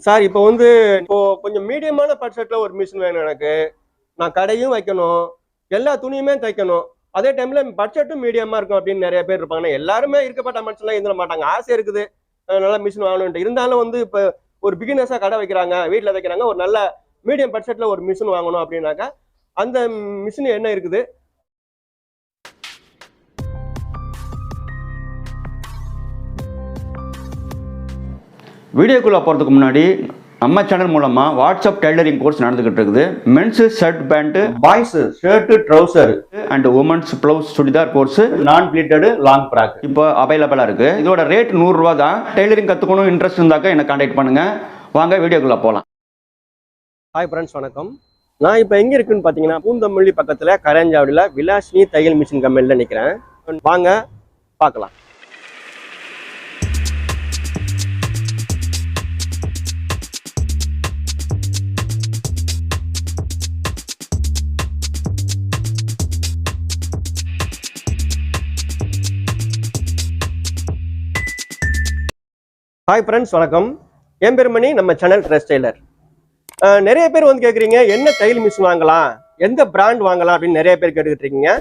Sir இப்போ கொஞ்சம் மீடியமான பட்ஜெட்ல ஒரு மிஷின் வேணும் எனக்கு. நான் கடையும் வைக்கணும், எல்லா துணியுமே தைக்கணும். அதே டைம்ல பட்ஜெட்டும் மீடியமா இருக்கும் அப்படின்னு நிறைய பேர் இருப்பாங்க. எல்லாருமே இருக்கப்பட்ட மனுஷன்லாம் இருந்துட மாட்டாங்க. ஆசை இருக்குது நல்ல மிஷின் வாங்கணும்ட்டு. இருந்தாலும் இப்போ ஒரு பிகினர்ஸா கடை வைக்கிறாங்க, வீட்டில் வைக்கிறாங்க, ஒரு நல்ல மீடியம் பட்ஜெட்ல ஒரு மிஷின் வாங்கணும் அப்படின்னாக்கா அந்த மிஷின் என்ன இருக்குது? வீடியோக்குள்ளே போகிறதுக்கு முன்னாடி நம்ம சேனல் மூலமாக வாட்ஸ்அப் டெய்லரிங் கோர்ஸ் நடந்துகிட்டு இருக்குது. Men's shirt pant, boys shirt trouser and women's blouse churidar course, நான் ப்ளீட்டடு லாங் ஃப்ராக் இப்போ அவைலபிளாக இருக்குது. இதோட ரேட் 100 ரூபா தான். டெய்லரிங் கற்றுக்கணும் இன்ட்ரெஸ்ட் இருந்தாக்க என்னை கான்டாக்ட் பண்ணுங்கள். வாங்க வீடியோக்குள்ளே போகலாம். ஹாய் ஃப்ரெண்ட்ஸ், வணக்கம். நான் இப்போ எங்கே இருக்குன்னு பார்த்தீங்கன்னா பூந்தமல்லி பக்கத்தில் கரஞ்சாவடியில் விலாசினி தையல் மிஷின் கம்பெனியில் நிற்கிறேன். வாங்க பார்க்கலாம். ஹாய் ஃப்ரெண்ட்ஸ், வணக்கம். என் பேர் மணி, நம்ம சேனல் ட்ரெஸ் டெய்லர். நிறைய பேர் கேட்குறீங்க என்ன தையல் மிஷின் வாங்கலாம், எந்த பிராண்ட் வாங்கலாம் அப்படின்னு நிறைய பேர் கேட்டுக்கிட்டு இருக்கீங்க.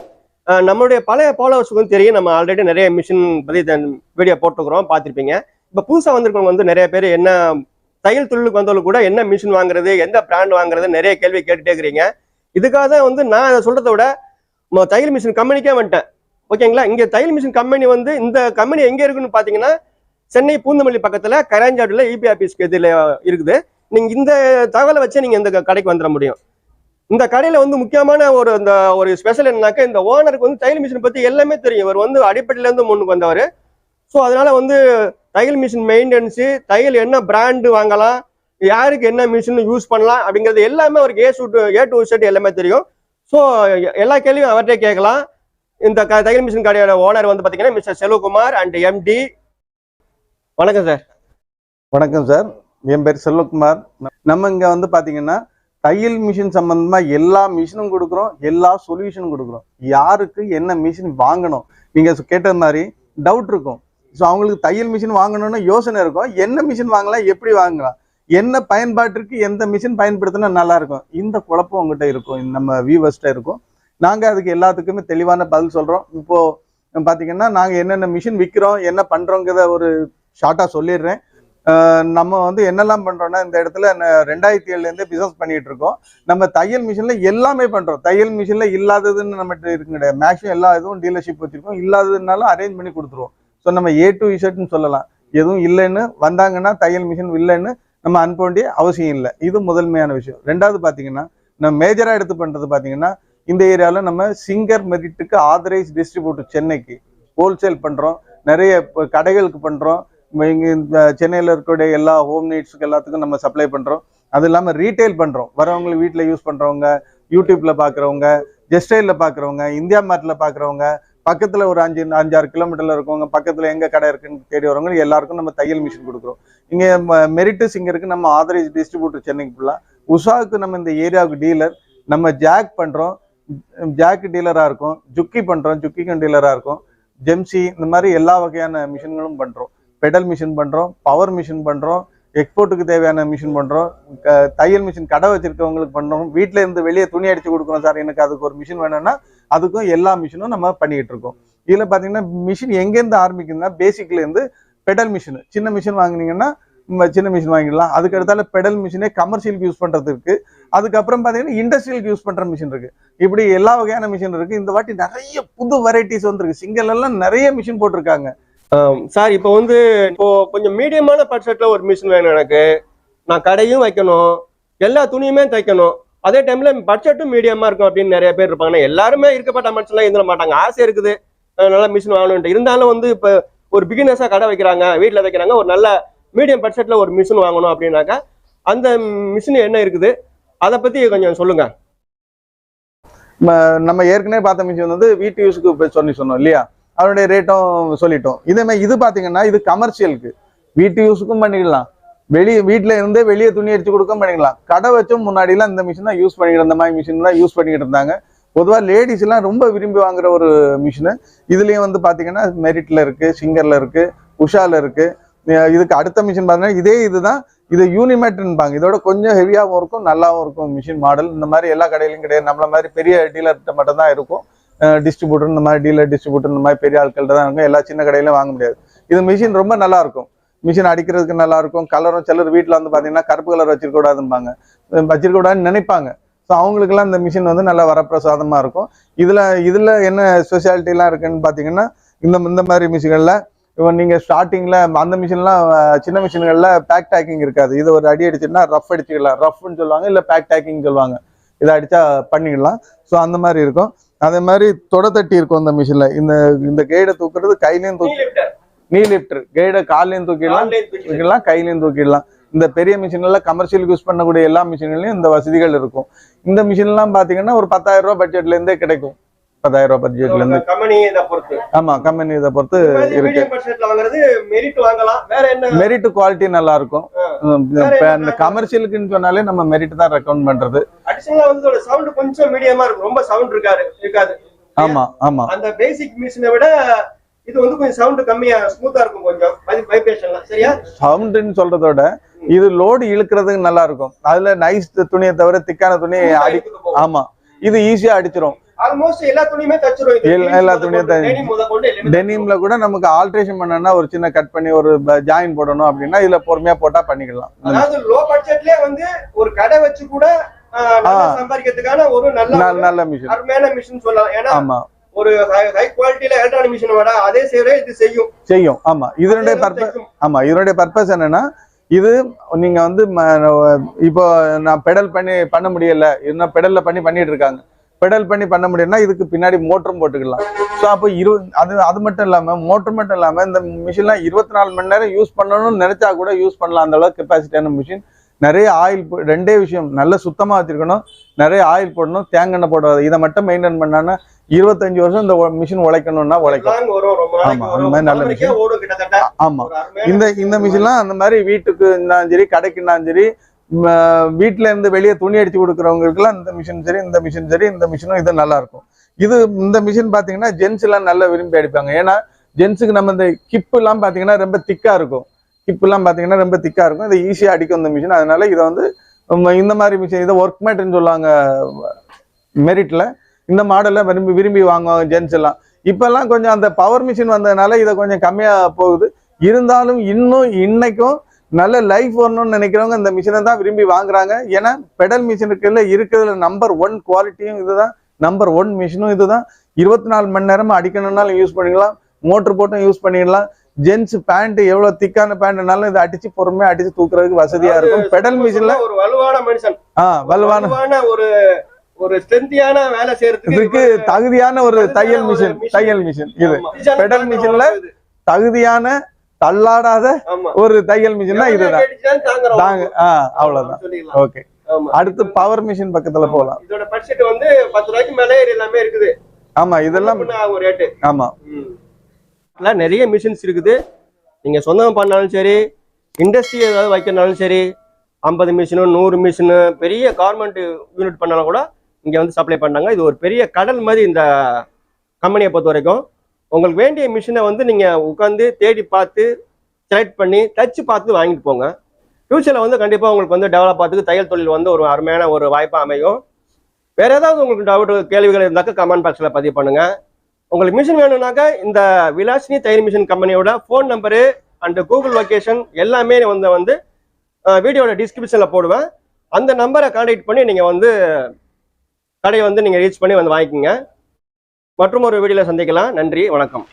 நம்மளுடைய பழைய ஃபாலோவர்ஸுக்கும் தெரியும், நம்ம ஆல்ரெடி நிறைய மிஷின் பற்றி வீடியோ போட்டுக்கிறோம், பார்த்துருப்பீங்க. இப்போ புதுசாக வந்திருக்கவங்க நிறைய பேர் என்ன தையல் தொழிலுக்கு வந்தவங்களுக்கு கூட என்ன மிஷின் வாங்குறது, எந்த பிராண்ட் வாங்குறது நிறைய கேள்வி கேட்டுட்டே இருக்கிறீங்க. இதுக்காக தான் நான் அதை சொல்கிறத விட தையல் மிஷின் கம்பெனிக்கே வந்துட்டேன். ஓகேங்களா? இங்கே தையல் மிஷின் கம்பெனி இந்த கம்பெனி எங்கே இருக்குன்னு பார்த்தீங்கன்னா சென்னை பூந்தமல்லி பக்கத்துல கரஞ்சாவடியில் இபி ஆபீஸ்க்கு எதிரில் இருக்குது. நீங்க இந்த தகவலை வச்சு நீங்க இந்த கடைக்கு வந்துட முடியும். இந்த கடையில முக்கியமான ஒரு ஸ்பெஷல் என்னன்னாக்க, இந்த ஓனருக்கு தையல் மிஷின் பத்தி எல்லாமே தெரியும். இவர் அடிப்படையில இருந்து முன்னுக்கு வந்தவர். ஸோ அதனால தையல் மிஷின் மெயின்டெனன்ஸ், தையல் என்ன பிராண்டு வாங்கலாம், யாருக்கு என்ன மிஷின் யூஸ் பண்ணலாம் அப்படிங்கிறது எல்லாமே அவருக்கு ஏ டு செட் எல்லாமே தெரியும். ஸோ எல்லா கேள்வியும் அவர்கிட்ட கேட்கலாம். இந்த தையல் மிஷின் கடையோட ஓனர் பாத்தீங்கன்னா மிஸ்டர் செல்வகுமார் அண்ட் எம்டி. வணக்கம் சார். வணக்கம் சார், என் பேர் செல்வகுமார். நம்ம இங்கே பார்த்தீங்கன்னா தையல் மிஷின் சம்மந்தமாக எல்லா மிஷினும் கொடுக்குறோம், எல்லா சொல்யூஷனும் கொடுக்குறோம். யாருக்கு என்ன மிஷின் வாங்கணும், நீங்கள் கேட்ட மாதிரி டவுட் இருக்கும். ஸோ அவங்களுக்கு தையல் மிஷின் வாங்கணும்னு யோசனை இருக்கும். என்ன மிஷின் வாங்கலாம், எப்படி வாங்கலாம், என்ன பயன்பாட்டிற்கு எந்த மிஷின் பயன்படுத்தினா நல்லாயிருக்கும், இந்த குழப்பம் உங்கள்கிட்ட இருக்கும், நம்ம வியூவர்ஸ்கிட்ட இருக்கும். நாங்கள் அதுக்கு எல்லாத்துக்குமே தெளிவான பதில் சொல்கிறோம். இப்போது பார்த்தீங்கன்னா நாங்கள் என்னென்ன மிஷின் விற்கிறோம், என்ன பண்ணுறோங்கிறத ஒரு ஷார்ட்டாக சொல்லிடுறேன். நம்ம என்னெல்லாம் பண்ணுறோன்னா, இந்த இடத்துல 2007 பிஸ்னஸ் பண்ணிகிட்டு இருக்கோம். நம்ம தையல் மிஷினில் எல்லாமே பண்ணுறோம். தையல் மிஷினில் இல்லாததுன்னு நம்மகிட்ட இருக்கு கிடையாது. மேக்ஸிமம் எல்லா இதுவும் டீலர்ஷிப் வச்சுருக்கோம். இல்லாததுனாலும் அரேஞ்ச் பண்ணி கொடுத்துருவோம். ஸோ நம்ம A to Z சொல்லலாம். எதுவும் இல்லைன்னு வந்தாங்கன்னா தையல் மிஷின் இல்லைன்னு நம்ம அனுப்ப வேண்டிய அவசியம் இல்லை. இது முதன்மையான விஷயம். ரெண்டாவது பார்த்தீங்கன்னா, நம்ம மேஜராக எடுத்து பண்ணுறது பார்த்தீங்கன்னா, இந்த ஏரியாவில் நம்ம சிங்கர் மெரிட்டுக்கு ஆதரைஸ் டிஸ்ட்ரிபியூட்டர் சென்னைக்கு ஹோல்சேல் பண்ணுறோம். நிறைய கடைகளுக்கு பண்ணுறோம். இங்கே சென்னையில் இருக்கக்கூடிய எல்லா ஹோம் நீட்ஸுக்கு எல்லாத்துக்கும் நம்ம சப்ளை பண்ணுறோம். அது இல்லாமல் ரீட்டைல் பண்ணுறோம். வரவங்களுக்கு வீட்டில் யூஸ் பண்ணுறவங்க, யூடியூப்பில் பார்க்குறவங்க, ஜெஸ்டைலில் பார்க்குறவங்க, இந்தியா மார்ட்டில் பார்க்குறவங்க, பக்கத்தில் ஒரு 5-6 கிலோமீட்டரில் இருக்கவங்க, பக்கத்தில் எங்கே கடை இருக்குன்னு தேடி வரவங்க எல்லாருக்கும் நம்ம தையல் மிஷின் கொடுக்குறோம். இங்கே மெரிட்டு சிங்கருக்கு நம்ம ஆதரைஸ் டிஸ்ட்ரிபியூட்டர் சென்னைக்கு ஃபுல்லாக. உஷாவுக்கு நம்ம இந்த ஏரியாவுக்கு டீலர். நம்ம ஜாக் பண்ணுறோம், ஜாக் டீலராக இருக்கும். ஜுக்கி பண்ணுறோம், ஜுக்கிக்கும் டீலராக இருக்கும். ஜெம்சி, இந்த மாதிரி எல்லா வகையான மிஷின்களும் பண்ணுறோம். பெடல் மிஷின் பண்ணுறோம், பவர் மிஷின் பண்ணுறோம், எக்ஸ்போர்ட்டுக்கு தேவையான மிஷின் பண்ணுறோம், தையல் மிஷின் கடை வச்சிருக்கவங்களுக்கு பண்ணுறோம். வீட்டில் இருந்து வெளியே துணி அடித்து கொடுக்குறோம். சார் எனக்கு அதுக்கு ஒரு மிஷின் வேணும்னா அதுக்கும் எல்லா மிஷினும் நம்ம பண்ணிக்கிட்டு இருக்கோம். இதில் பார்த்தீங்கன்னா மிஷின் எங்கேருந்து ஆரம்பிக்குதுன்னா, பேசிக்லேருந்து பெடல் மிஷின். சின்ன மிஷின் வாங்கினீங்கன்னா சின்ன மிஷின் வாங்கிடலாம். அதுக்கு அடுத்தால பெடல் மிஷினே கமர்ஷியலுக்கு யூஸ் பண்ணுறது இருக்குது. அதுக்கப்புறம் பார்த்தீங்கன்னா இண்டஸ்ட்ரியலுக்கு யூஸ் பண்ணுற மிஷின் இருக்குது. இப்படி எல்லா வகையான மிஷின் இருக்குது. இந்த வாட்டி நிறைய புது வெரைட்டிஸ் வந்துருக்கு. சிங்கிள் எல்லாம் நிறைய மிஷின் போட்டிருக்காங்க. சார் இப்போ கொஞ்சம் மீடியமான பட்ஜெட்ல ஒரு மிஷின் வேணும் எனக்கு. நான் கடையும் வைக்கணும், எல்லா துணியுமே தைக்கணும், அதே டைம்ல பட்ஜெட்டும் மீடியமா இருக்கும் அப்படின்னு நிறைய பேர் இருப்பாங்க. எல்லாருமே இருக்கப்பட்ட மனுஷன்லாம் இருந்துட மாட்டாங்க. ஆசை இருக்குது நல்ல மிஷின் வாங்கணும்ட்டு. இருந்தாலும் இப்போ ஒரு பிகினர்ஸா கடை வைக்கிறாங்க, வீட்டில் வைக்கிறாங்க, ஒரு நல்ல மீடியம் பட்ஜெட்ல ஒரு மிஷின் வாங்கணும் அப்படின்னாக்கா அந்த மிஷின் என்ன இருக்குது, அதை பத்தி கொஞ்சம் சொல்லுங்க. நம்ம ஏற்கனவே பார்த்த மிஷின் வீட்டு யூஸுக்கு சொன்னோம் இல்லையா, அதனுடைய ரேட்டும் சொல்லிட்டோம். இதே மாதிரி இது பார்த்தீங்கன்னா இது கமர்ஷியலுக்கு, வீட்டு யூஸுக்கும் பண்ணிக்கலாம், வீட்டில் இருந்தே வெளியே துணி அடிச்சு கொடுக்கவும் பண்ணிக்கலாம். கடை வச்சும் முன்னாடிலாம் இந்த மிஷின் தான் யூஸ் பண்ணிக்கிட்டு, இந்த மாதிரி மிஷின் தான் யூஸ் பண்ணிக்கிட்டு இருந்தாங்க. பொதுவாக லேடிஸ் எல்லாம் ரொம்ப விரும்பி வாங்குற ஒரு மிஷினு. இதுலேயும் பார்த்தீங்கன்னா மெரிட்டில் இருக்குது, சிங்கரில் இருக்குது, உஷாவில் இருக்குது. இதுக்கு அடுத்த மிஷின் பார்த்தீங்கன்னா இதே இதுதான். இது யூனிமேட்ன்பாங்க. இதோட கொஞ்சம் ஹெவியாகவும் இருக்கும், நல்லாவும் இருக்கும் மிஷின் மாடல். இந்த மாதிரி எல்லா கடையிலும் கிடையாது, நம்மள மாதிரி பெரிய டீலர்கிட்ட மட்டும் தான் இருக்கும். டிஸ்ட்ரிபியூட்டர் இந்த மாதிரி டீலர் டிஸ்ட்ரிபியூட்டர் இந்த மாதிரி பெரிய ஆட்கள்கிட்ட தான் இருக்கும். எல்லா சின்ன கடையிலும் வாங்க முடியாது. இது மிஷின் ரொம்ப நல்லா இருக்கும். மிஷின் அடிக்கிறதுக்கு நல்லா இருக்கும். கலரும் சிலர் வீட்டில் வந்து பார்த்தீங்கன்னா கருப்பு கலர் வச்சிருக்க கூடாதும்பாங்க, வச்சிருக்க கூடாதுன்னு நினைப்பாங்க. ஸோ அவங்களுக்குலாம் இந்த மிஷின் வந்து நல்லா வரப்பிரசாதமாக இருக்கும். இதில் என்ன ஸ்பெஷாலிட்டிலாம் இருக்குன்னு பார்த்தீங்கன்னா, இந்த மாதிரி மிஷின்களில் இப்போ நீங்கள் ஸ்டார்டிங்கில் அந்த மிஷின்லாம் சின்ன மிஷின்களில் பேக் டேக்கிங் இருக்காது. இது ஒரு அடி அடிச்சுன்னா ரஃப் அடிச்சுக்கலாம், ரஃப்னு சொல்லுவாங்க, இல்லை பேக் டேக்கிங் சொல்லுவாங்க. இதை அடித்தா பண்ணிக்கலாம். ஸோ அந்த மாதிரி இருக்கும். அதே மாதிரி தொடத்தட்டி இருக்கும் இந்த மிஷினில். இந்த கைடை தூக்குறது கையிலையும் நீ லிஃப்டர் கைடை காலையும் தூக்கிடலாம், கையிலையும் தூக்கிடலாம். இந்த பெரிய மிஷின்ல கமர்ஷியல் யூஸ் பண்ணக்கூடிய எல்லா மிஷின்லையும் இந்த வசதிகள் இருக்கும். இந்த மிஷின்லாம் பார்த்தீங்கன்னா ஒரு 10,000 ரூபாய் பட்ஜெட்லேருந்தே கிடைக்கும். 10,000 ரூபாய் பட்ஜெட்ல இருந்து ஆமா கம்பெனி இதை பொறுத்து இருக்கு. மெரிட் குவாலிட்டி நல்லா இருக்கும். இந்த கமர்ஷியலுக்குன்னு சொன்னாலே நம்ம மெரிட் தான் ரெக்கமெண்ட் பண்றது. கொஞ்சம் மீடியமா இருக்கும், ரொம்ப சவுண்ட் இருக்காது. ஆமா ஆமா, அந்த பேசிக் மிஷினை விட இது வந்து கொஞ்சம் சவுண்ட் கம்மியா ஸ்மூத்தா இருக்கும், கொஞ்சம் வைப்ரேஷன்ல. சரியா, சவுண்ட்னு சொல்றதோட இது லோடு இழுக்கிறதுக்கு நல்லா இருக்கும். அதுல நைஸ் துணியை தவிர திக்கான துணி அடி. ஆமா, இது ஈஸியா அடிச்சிரும். ஆல்மோஸ்ட் எல்லா துணியுமே தச்சிரும். எல்லா துணியும் டெனிம்ல கூட நமக்கு ஆல்ட்ரேஷன் பண்ணனா ஒரு சின்ன கட் பண்ணி ஒரு ஜாயின் போடணும் அப்படின்னா இதுல பொறுமையா போட்டா பண்ணிக்கலாம். அதாவது லோ பட்ஜெட்லயே வந்து ஒரு கடை வச்சு கூட சம்பாதிக்கிறதுக்கான ஒரு நல்ல மிஷின், அருமையான மிஷின் சொல்லலாம். ஏன்னா ஆமா, ஒரு ஹை குவாலிட்டில எலக்ட்ரானிக் மிஷின் விட அதே சேவை இது செய்யும். ஆமா, இதனுடைய பர்பஸ் என்னன்னா, இது நீங்க வந்து இப்போ நான் பெடல் பண்ண முடியல, இன்னும் பெடல்ல பண்ணிட்டு இருக்காங்க. பெடல் பண்ண முடியும்னா இதுக்கு பின்னாடி மோட்டரும் போட்டுக்கலாம். ஸோ அப்போ அது மட்டும் இல்லாம மோட்டர் மட்டும் இல்லாம இந்த மிஷின்லாம் 24 மணி நேரம் யூஸ் பண்ணணும்னு நினைச்சா கூட யூஸ் பண்ணலாம். அந்த அளவுக்கு கெப்பாசிட்டியான மிஷின். நிறைய ஆயில், ரெண்டே விஷயம், நல்ல சுத்தமா வச்சிருக்கணும், நிறைய ஆயில் போடணும், தேங்காய் போடாது. இதை மட்டும் மெயின்டைன் பண்ணாங்கன்னா 25 வருஷம் இந்த மிஷின் உழைக்கணும்னா உழைக்கும். ஆமா, அந்த மாதிரி நல்ல மிஷின். ஆமா, இந்த மிஷின்லாம் அந்த மாதிரி வீட்டுக்கு இருந்தாலும் சரி, கடைக்கு இருந்தாலும் சரி, வீட்டுல இருந்து வெளியே துணி அடிச்சு கொடுக்குறவங்களுக்கு எல்லாம் இந்த மிஷின் சரி, இந்த மிஷினும் இது நல்லா இருக்கும். இந்த மிஷின் பாத்தீங்கன்னா ஜென்ஸ் எல்லாம் நல்லா விரும்பி அடிப்பாங்க. ஏன்னா ஜென்ஸுக்கு நம்ம இந்த கிப்பு எல்லாம் பாத்தீங்கன்னா ரொம்ப திக்கா இருக்கும். இதை ஈஸியா அடிக்கும் இந்த மிஷின். அதனால இதை வந்து இந்த மாதிரி மிஷின், இதை ஒர்க் மேட்னு சொல்லுவாங்க மெரிட்ல. இந்த மாடலை விரும்பி வாங்குவாங்க ஜென்ஸ் எல்லாம். இப்பெல்லாம் கொஞ்சம் அந்த பவர் மிஷின் வந்ததுனால இதை கொஞ்சம் கம்மியா போகுது. இருந்தாலும் இன்னும் இன்னைக்கும் நல்ல லைஃப் வரணும்னு நினைக்கிறவங்க இந்த மிஷினை தான் விரும்பி வாங்குறாங்க. ஏன்னா பெடல் மிஷினுக்குள்ள இருக்கிறதுல நம்பர் 1 குவாலிட்டியும் இதுதான், நம்பர் 1 மிஷினும் இதுதான். 24 மணி நேரமா அடிக்கணும்னாலும் யூஸ் பண்ணிக்கலாம், மோட்டர் போட்டும் யூஸ் பண்ணிடலாம். ஜென்ஸ் பேண்ட் எவ்வளவு திக்கான பேண்ட்னாலும் இதை அடிச்சு பொறுமையா அடிச்சு தூக்குறதுக்கு வசதியா இருக்கும். பெடல் மிஷின்ல ஒரு வலுவான மனுஷன், வலுவான ஒரு ஸ்ட்ரென்த்தியான வேலை செய்யறதுக்கு தகுதியான ஒரு தையல் மிஷின் இது. பெடல் மிஷின்ல தகுதியான தள்ளாடாத ஒரு தையல் மிஷின் தான் இதுதான். அவ்வளவுதான். ஓகே, அடுத்து பவர் மிஷின் பக்கத்துல போலாம். இதோட பட்ஜெட் வந்து 10 ரூபாய்க்கு மேலே எல்லாமே இருக்குது. ஆமா, இதெல்லாம் ஒரு ரேட். ஆமா, நிறைய மிஷின்ஸ் இருக்குது. நீங்க சொந்தமா பண்ணாலும் சரி, இண்டஸ்ட்ரி ஏதாவது வைக்கிறனாலும் சரி, 50 மிஷினு 100 மிஷினு பெரிய கார்மெண்ட் யூனிட் பண்ணாலும் கூட இங்க வந்து சப்ளை பண்ணாங்க. இது ஒரு பெரிய கடல் மாதிரி இந்த கம்பெனியை பொறுத்த வரைக்கும். உங்களுக்கு வேண்டிய மிஷினை வந்து நீங்க உட்காந்து தேடி பார்த்து செலக்ட் பண்ணி தச்சு பார்த்து வாங்கிட்டு போங்க. ஃபியூச்சர்ல வந்து கண்டிப்பா உங்களுக்கு வந்து டெவலப் ஆகிறதுக்கு தையல் தொழில் வந்து ஒரு அருமையான ஒரு வாய்ப்பா அமையும். வேற ஏதாவது உங்களுக்கு டவுட் கேள்விகள் இருந்தாக்க கமெண்ட் பாக்ஸ்ல பதிவு பண்ணுங்க. உங்களுக்கு மிஷின் வேணும்னாக்கா இந்த விலாசினி தையல் மிஷின் கம்பெனியோட phone number and Google location எல்லாமே வந்து வீடியோட டிஸ்கிரிப்ஷன்ல போடுவேன். அந்த நம்பரை கான்டாக்ட் பண்ணி நீங்க வந்து கடையை வந்து நீங்க ரீச் பண்ணி வந்து வாங்கிக்கோங்க. மற்றும் ஒரு வீடியோல சந்திக்கலாம். நன்றி, வணக்கம்.